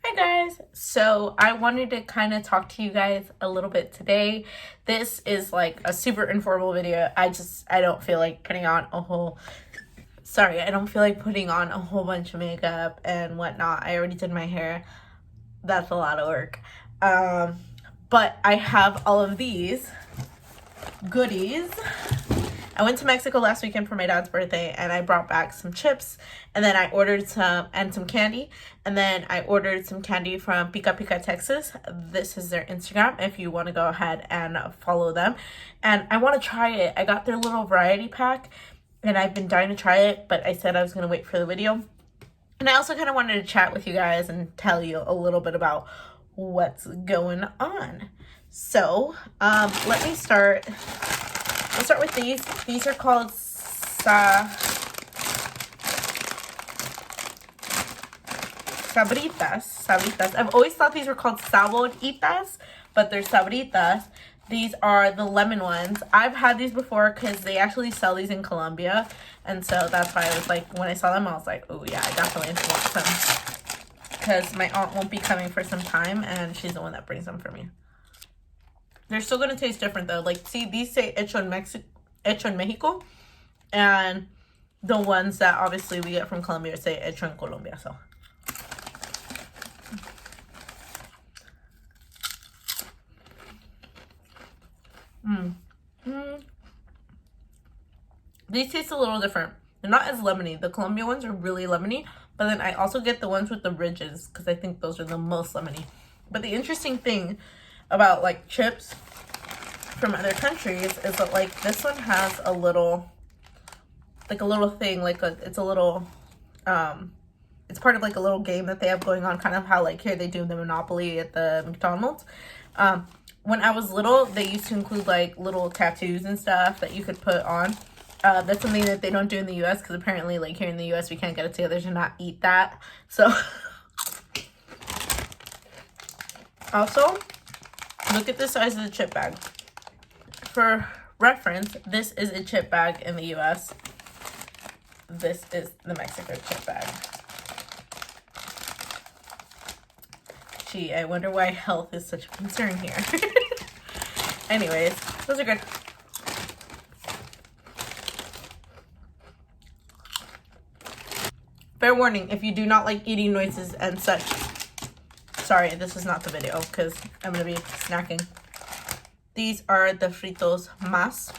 Hi guys, so I wanted to kind of talk to you guys a little bit today. This is like a super informal video. I don't feel like putting on a whole bunch of makeup and whatnot. I already did my hair. That's a lot of work. But I have all of these goodies. I went to Mexico last weekend for my dad's birthday and I brought back some chips, and then I ordered some candy, and then I ordered some candy from Pica Pica, Texas. This is their Instagram if you want to go ahead and follow them. And I want to try it. I got their little variety pack and I've been dying to try it, but I said I was going to wait for the video. And I also kind of wanted to chat with you guys and tell you a little bit about what's going on. So, let me start. We'll start with these. These are called sabritas. I've always thought these were called saboritas, but they're sabritas. These are the lemon ones. I've had these before because they actually sell these in Colombia, and so that's why I was like, when I saw them, I was like, oh yeah, I definitely want some, because my aunt won't be coming for some time, and she's the one that brings them for me. They're still going to taste different though. Like, see, these say hecho en Mexico. And the ones that obviously we get from Colombia say hecho en Colombia. So. These taste a little different. They're not as lemony. The Colombia ones are really lemony. But then I also get the ones with the ridges, because I think those are the most lemony. But the interesting thing about like chips from other countries is that like this one has a little thing, like it's a little it's part of like a little game that they have going on, kind of how like here they do the Monopoly at the McDonald's. When I was little, they used to include like little tattoos and stuff that you could put on. That's something that they don't do in the US, because apparently like here in the US we can't get it together to not eat that. So also, look at the size of the chip bag. For reference, this is a chip bag in the US. This is the Mexico chip bag. Gee, I wonder why health is such a concern here. Anyways, those are good. Fair warning, if you do not like eating noises and such, sorry, this is not the video because I'm going to be snacking. These are the fritos más.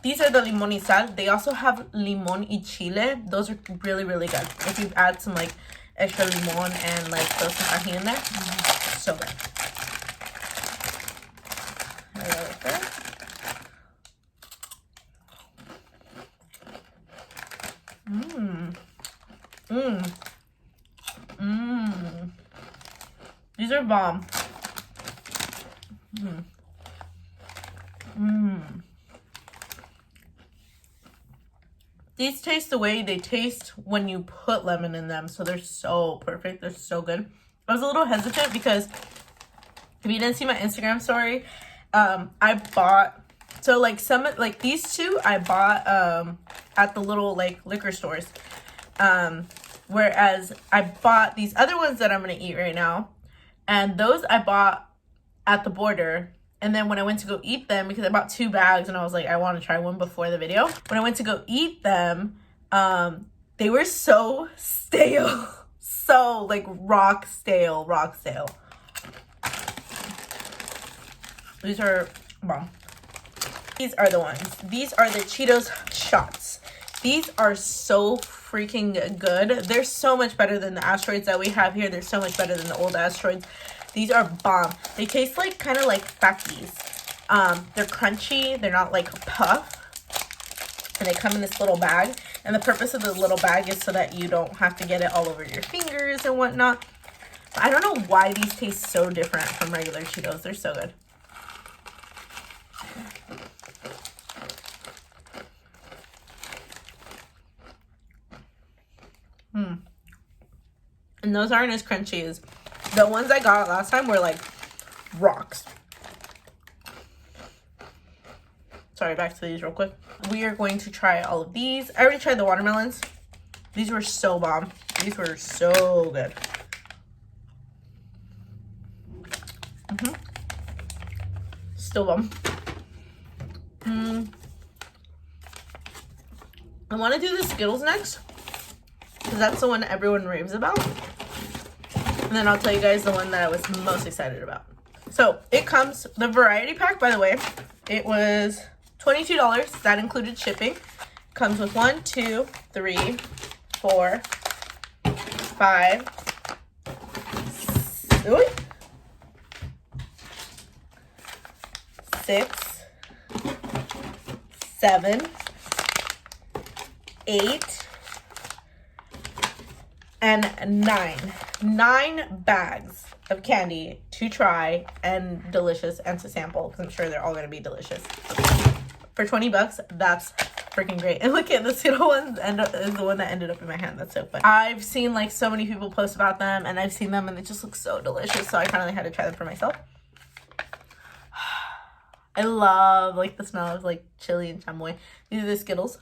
These are the limón y sal. They also have limón y chile. Those are really, really good. If you add some like extra limón and like throw some ají in there, so good. Right there. These are bomb. These taste the way they taste when you put lemon in them, so they're so perfect. They're so good. I was a little hesitant because if you didn't see my Instagram story, I bought, so like some, like these two I bought at the little like liquor stores, whereas I bought these other ones that I'm gonna eat right now, and those I bought at the border. And then when I went to go eat them, because I bought 2 bags and I was like, I want to try one before the video. When I went to go eat them, they were so stale. So like rock stale. These are bomb. These are the ones. These are the Cheetos shots. These are so freaking good. They're so much better than the asteroids that we have here. They're so much better than the old asteroids. These are bomb. They taste like kind of like Takis. They're crunchy. They're not like a puff. And they come in this little bag. And the purpose of the little bag is so that you don't have to get it all over your fingers and whatnot. But I don't know why these taste so different from regular Cheetos. They're so good. And those aren't as crunchy as the ones I got last time were like rocks. Sorry, back to these real quick. We are going to try all of these. I already tried the watermelons. These were so bomb. These were so good. Still bomb. I want to do the Skittles next, because that's the one that everyone raves about. And then I'll tell you guys the one that I was most excited about. So it comes, the variety pack, by the way, it was $22. That included shipping. Comes with 1, 2, 3, 4, 5, 6, 7, 8, and 9 bags of candy to try and delicious and to sample, because I'm sure they're all going to be delicious. For 20 bucks, that's freaking great. And look at the Skittle one is the one that ended up in my hand. That's so fun. I've seen like so many people post about them, and I've seen them and they just look so delicious, so I finally had to try them for myself. I love like the smell of like chili and chamoy. These are the Skittles.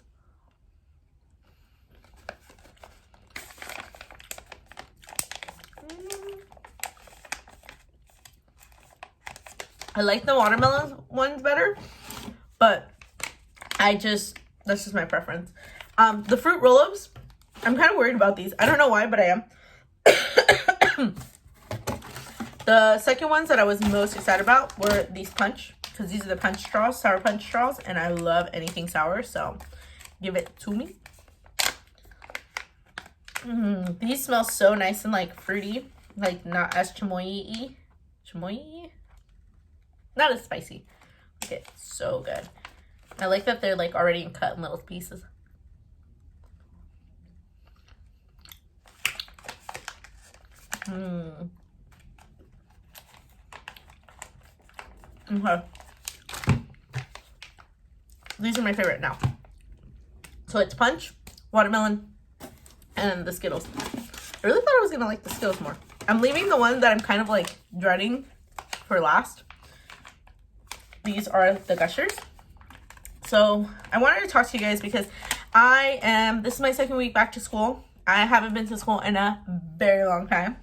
I like the watermelon ones better, but that's just my preference. The fruit roll-ups, I'm kind of worried about these. I don't know why, but I am. The second ones that I was most excited about were these punch, because these are the punch straws, sour punch straws, and I love anything sour, so give it to me. These smell so nice and like fruity, like not as chamoy-y. Chamoy-y? Not as spicy. Okay, so good. I like that they're like already cut in little pieces. Okay. These are my favorite now. So it's punch, watermelon, and the Skittles. I really thought I was gonna like the Skittles more. I'm leaving the one that I'm kind of like dreading for last. These are the Gushers. So I wanted to talk to you guys because this is my second week back to school. I haven't been to school in a very long time.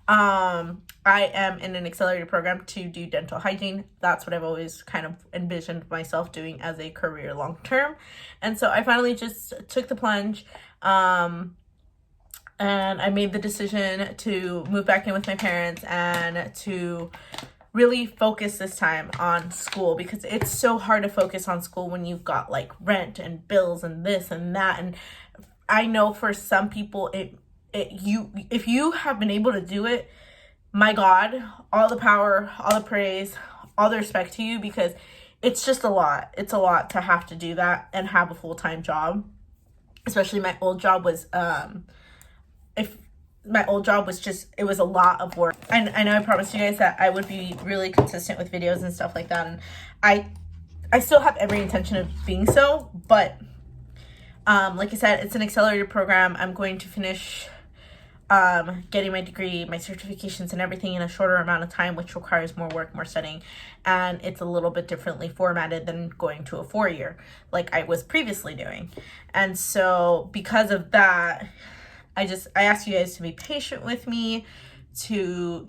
I am in an accelerated program to do dental hygiene. That's what I've always kind of envisioned myself doing as a career long term. And so I finally just took the plunge. And I made the decision to move back in with my parents and to really focus this time on school, because it's so hard to focus on school when you've got like rent and bills and this and that. And I know for some people if you have been able to do it, my God, all the power, all the praise, all the respect to you, because it's just a lot. It's a lot to have to do that and have a full-time job. Especially my old job was it was a lot of work. I know I promised you guys that I would be really consistent with videos and stuff like that, and I still have every intention of being so, but like I said, it's an accelerated program. I'm going to finish getting my degree, my certifications and everything in a shorter amount of time, which requires more work, more studying, and it's a little bit differently formatted than going to a 4-year like I was previously doing. And so because of that, I ask you guys to be patient with me, to,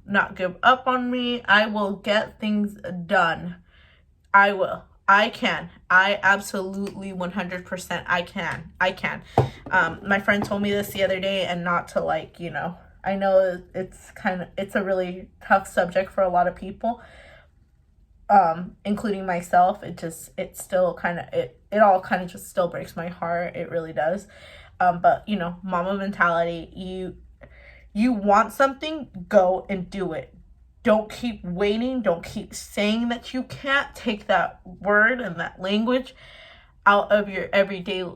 not give up on me. I will get things done. I will. I can. I absolutely 100% I can. My friend told me this the other day, and not to I know it's a really tough subject for a lot of people, including myself. It all kind of just still breaks my heart. It really does. But mama mentality, you want something, go and do it. Don't keep waiting. Don't keep saying that you can't. Take that word and that language out of your everyday,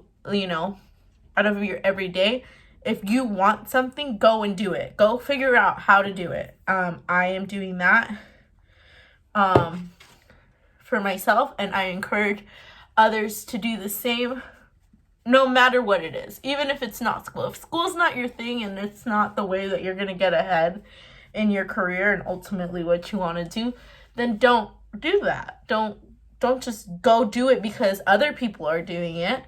If you want something, go and do it. Go figure out how to do it. I am doing that for myself, and I encourage others to do the same, no matter what it is. Even if it's not school. If school's not your thing and it's not the way that you're going to get ahead in your career and ultimately what you want to do, then don't do that. Don't just go do it because other people are doing it.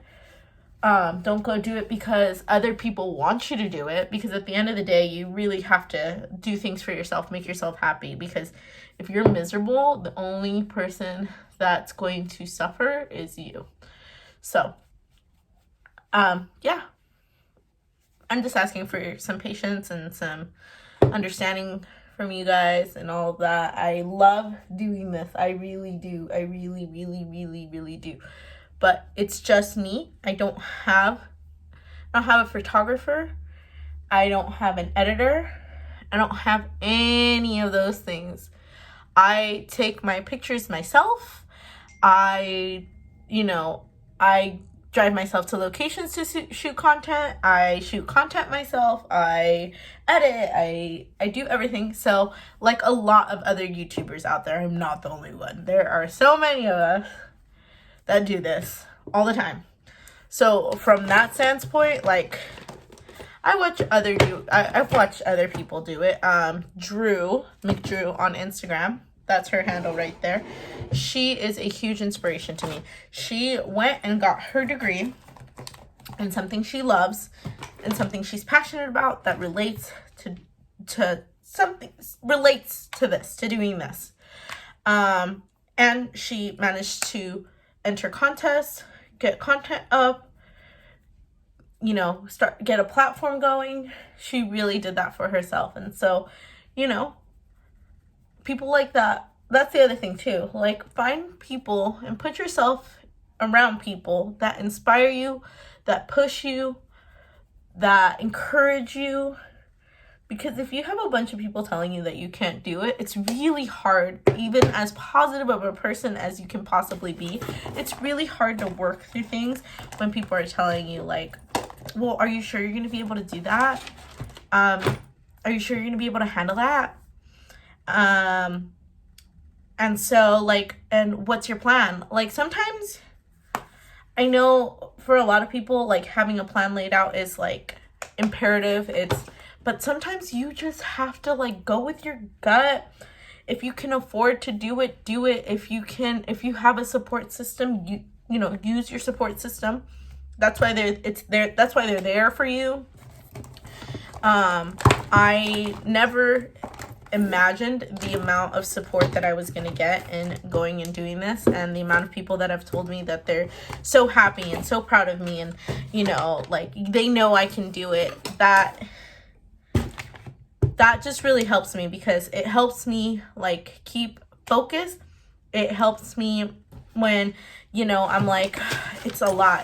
Don't go do it because other people want you to do it, because at the end of the day, you really have to do things for yourself, make yourself happy, because if you're miserable, the only person that's going to suffer is you. So, yeah, I'm just asking for some patience and some understanding from you guys and all of that. I love doing this. I really do. I really, really, really, really do. But it's just me. I don't have a photographer. I don't have an editor. I don't have any of those things. I take my pictures myself. I drive myself to locations to shoot content. I shoot content myself. I edit. I do everything. So, like a lot of other YouTubers out there, I'm not the only one. There are so many of us that do this all the time. So, from that standpoint, like, I've watched other people do it. Drew McDrew on Instagram. That's her handle right there. She is a huge inspiration to me. She went and got her degree in something she loves and something she's passionate about that relates to doing this. And she managed to enter contests, get content up, get a platform going. She really did that for herself. And so, people like that. That's the other thing too. Like, find people and put yourself around people that inspire you, that push you, that encourage you. Because if you have a bunch of people telling you that you can't do it, it's really hard, even as positive of a person as you can possibly be, it's really hard to work through things when people are telling you, like, well, are you sure you're going to be able to do that? Are you sure you're going to be able to handle that? And so, like, and what's your plan? Like, sometimes I know for a lot of people, like, having a plan laid out is, like, imperative. But sometimes you just have to, like, go with your gut. If you can afford to do it, do it. If you have a support system, use your support system. That's why they're there for you. I never imagined the amount of support that I was going to get in going and doing this, and the amount of people that have told me that they're so happy and so proud of me, and like, they know I can do it. That just really helps me, because it helps me, like, keep focused. It helps me when I'm like, it's a lot.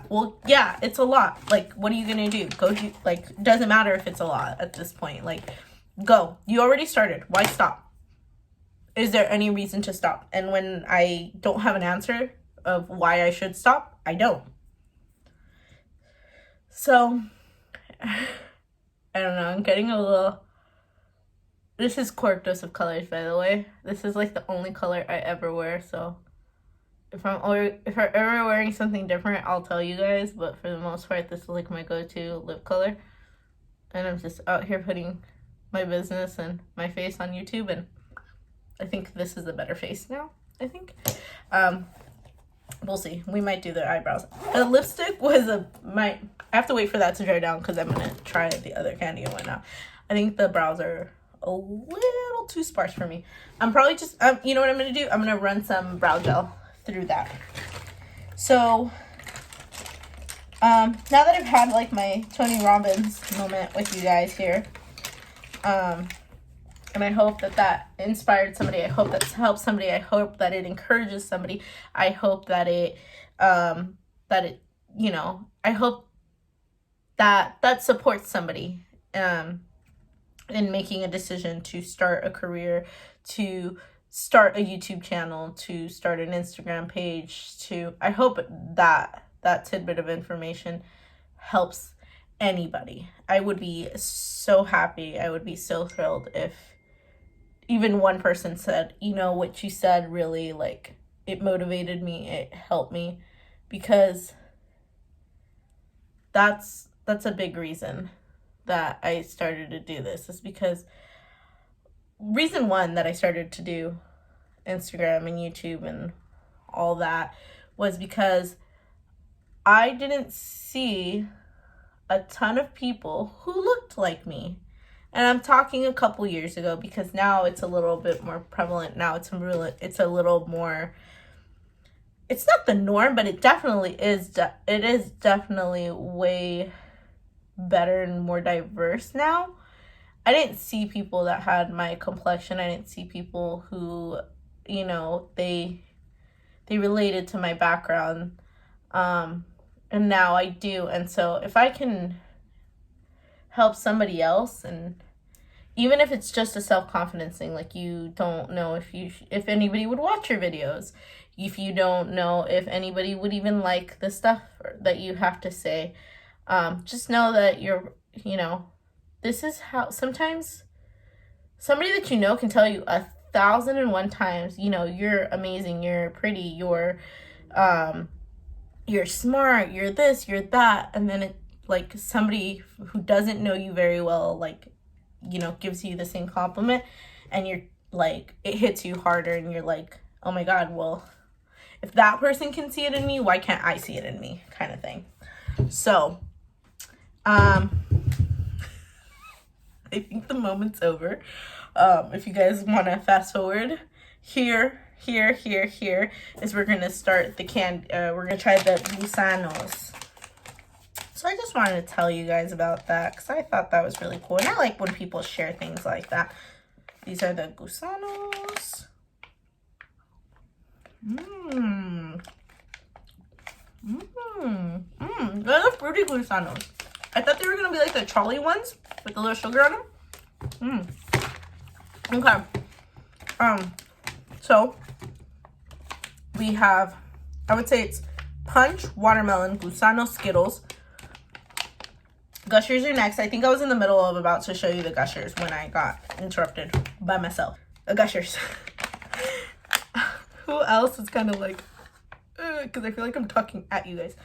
Well, yeah, it's a lot. Like, what are you gonna do? Like, doesn't matter if it's a lot at this point. Like, go. You already started. Why stop? Is there any reason to stop? And when I don't have an answer of why I should stop, I don't. So, I don't know. I'm getting a little... This is Cork Dose of Colors, by the way. This is, like, the only color I ever wear, so... If I'm ever wearing something different, I'll tell you guys. But for the most part, this is, like, my go-to lip color. And I'm just out here putting my business and my face on YouTube, and I think this is a better face now, I think. We'll see. We might do the eyebrows. The lipstick was I have to wait for that to dry down, because I'm going to try the other candy and whatnot. I think the brows are a little too sparse for me. I'm probably just, you know what I'm going to do? I'm going to run some brow gel through that. So, now that I've had, like, my Tony Robbins moment with you guys here, and I hope that inspired somebody. I hope that helped somebody. I hope that it encourages somebody. I hope that I hope that supports somebody, in making a decision to start a career, to start a YouTube channel, to start an Instagram page. I hope that tidbit of information helps anybody. I would be so happy. I would be so thrilled if even one person said, what you said really, like, it motivated me, it helped me, because that's a big reason that I started to do this, is because reason one that I started to do Instagram and YouTube and all that was because I didn't see a ton of people who looked like me. And I'm talking a couple years ago, because now it's a little bit more prevalent. Now it's a little more, it's not the norm, but it definitely is. It is definitely way better and more diverse now. I didn't see people that had my complexion. I didn't see people who, you know, they related to my background. And now I do. And so if I can help somebody else, and even if it's just a self-confidence thing, like you don't know if anybody would watch your videos, if you don't know if anybody would even like the stuff that you have to say, just know that this is how sometimes somebody that you know can tell you 1,001 times, you're amazing, you're pretty, you're smart, you're this, you're that, and then like somebody who doesn't know you very well, like, gives you the same compliment, and you're like, it hits you harder, and you're like, oh my God, well, if that person can see it in me, why can't I see it in me, kind of thing. So, I think the moment's over. If you guys want to fast forward, here is we're gonna start the we're gonna try the gusanos. So I just wanted to tell you guys about that, because I thought that was really cool, and I like when people share things like that. These are the gusanos. They're the fruity gusanos. I thought they were gonna be like the Charlie ones with a little sugar on them. Okay. So we have, I would say it's punch, watermelon, gusano, Skittles. Gushers are next. I think I was in the middle of about to show you the gushers when I got interrupted by myself. The gushers. Who else is kind of like, because I feel like I'm talking at you guys.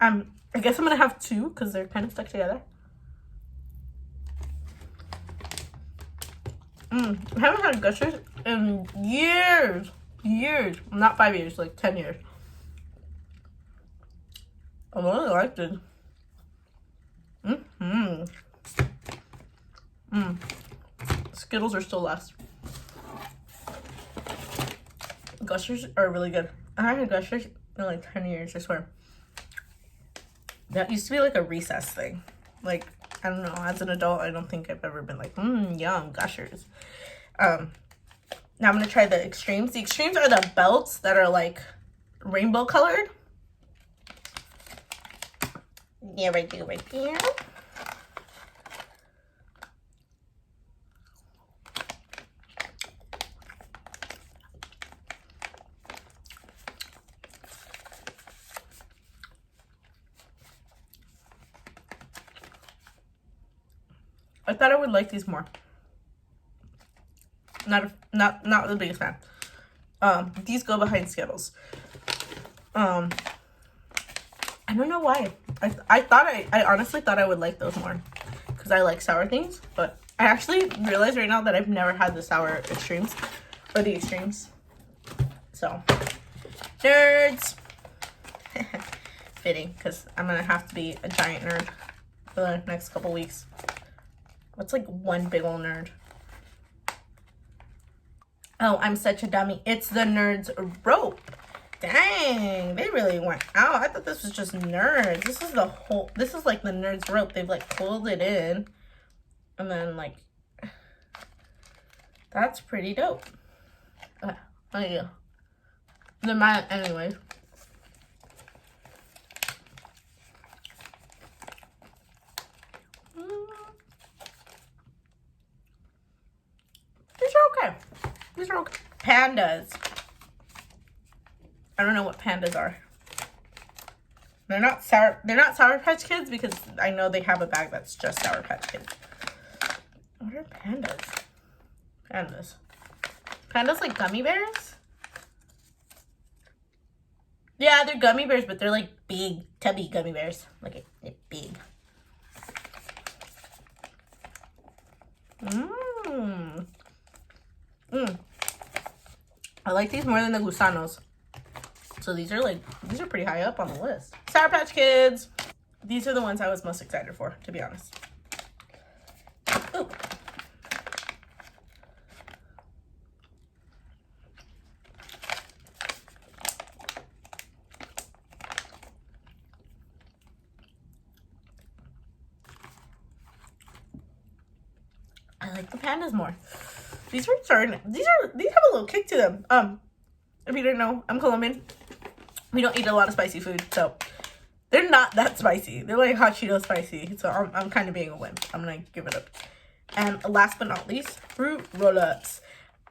I guess I'm gonna have two because they're kind of stuck together. I haven't had gushers in years. Not 5 years, like 10 years. I really liked it. Skittles are still last. Gushers are really good. I haven't had gushers in like 10 years, I swear. That used to be like a recess thing. Like, I don't know, as an adult, I don't think I've ever been like, yum, gushers. Now I'm gonna try the extremes. The extremes are the belts that are like rainbow colored. Yeah, right there. I thought I would like these more. Not the biggest fan. These go behind Skittles. I don't know why. I honestly thought I would like those more, because I like sour things, but I actually realize right now that I've never had the sour extremes, or the extremes. So, nerds. Fitting, because I'm gonna have to be a giant nerd for the next couple weeks. What's like one big ol' nerd? Oh, I'm such a dummy. It's the Nerds rope. Dang, they really went out. I thought this was just Nerds. This is like the Nerds rope. They've like pulled it in. And then like, that's pretty dope. Oh yeah. They're mine anyways. These are okay. Pandas. I don't know what pandas are. They're not Sour Patch Kids, because I know they have a bag that's just Sour Patch Kids. What are pandas? Pandas like gummy bears? Yeah, they're gummy bears, but they're like big, tubby gummy bears. Like they're big. I like these more than the gusanos. So these are pretty high up on the list. Sour Patch Kids. These are the ones I was most excited for, to be honest. Ooh. I like the pandas more. These have a little kick to them. If you didn't know, I'm Colombian. We don't eat a lot of spicy food, so they're not that spicy. They're like hot Cheeto spicy, so I'm kind of being a wimp. I'm gonna give it up. And last but not least, fruit roll-ups.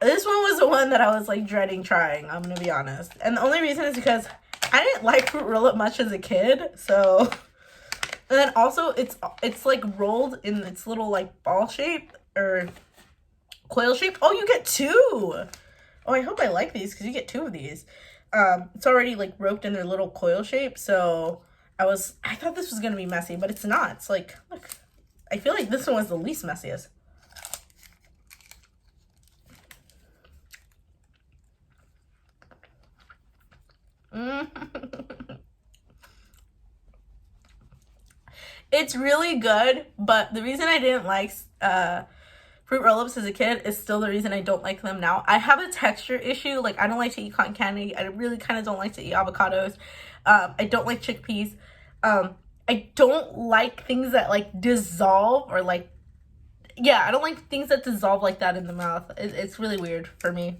This one was the one that I was like dreading trying, I'm gonna be honest. And the only reason is because I didn't like fruit roll-up much as a kid, so. And then also it's like rolled in its little like ball shape or coil shape. Oh, you get two. Oh, I hope I like these because you get two of these. It's already like roped in their little coil shape, so I thought this was gonna be messy, but it's not. It's like, look, I feel like this one was the least messiest. It's really good, but the reason I didn't like fruit roll-ups as a kid is still the reason I don't like them now. I have a texture issue. Like, I don't like to eat cotton candy. I really kind of don't like to eat avocados. I don't like chickpeas. I don't like things that like dissolve or like, yeah, I don't like things that dissolve like that in the mouth. It's really weird for me.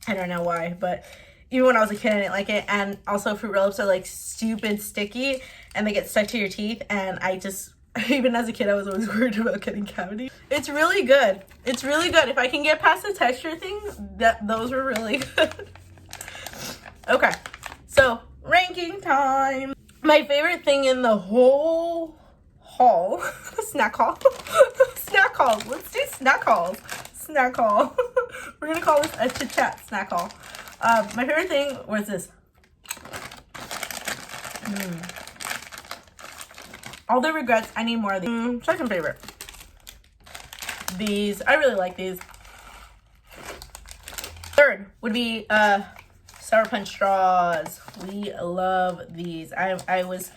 I don't know why, but even when I was a kid, I didn't like it. And also fruit roll-ups are like stupid sticky and they get stuck to your teeth. And I just, even as a kid, I was always worried about getting cavities. It's really good. It's really good. If I can get past the texture thing, those were really good. Okay, so ranking time. My favorite thing in the whole haul, snack haul, snack haul. Let's do snack hauls. Snack haul. We're gonna call this a chit chat snack haul. My favorite thing was this. All the regrets, I need more of these. Second favorite. These, I really like these. Third would be Sour Punch straws. We love these. I was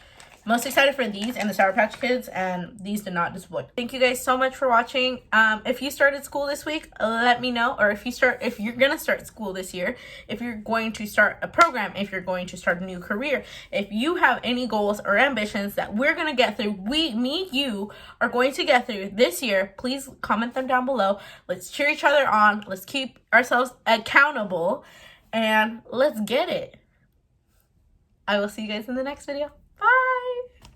most excited for these and the Sour Patch Kids, and these did not disappoint. Thank you guys so much for watching. If you started school this week, let me know. Or if you're gonna start school this year, if you're going to start a program, if you're going to start a new career, if you have any goals or ambitions that we're gonna get through, you are going to get through this year, please comment them down below. Let's cheer each other on. Let's keep ourselves accountable, and let's get it. I will see you guys in the next video. Bye.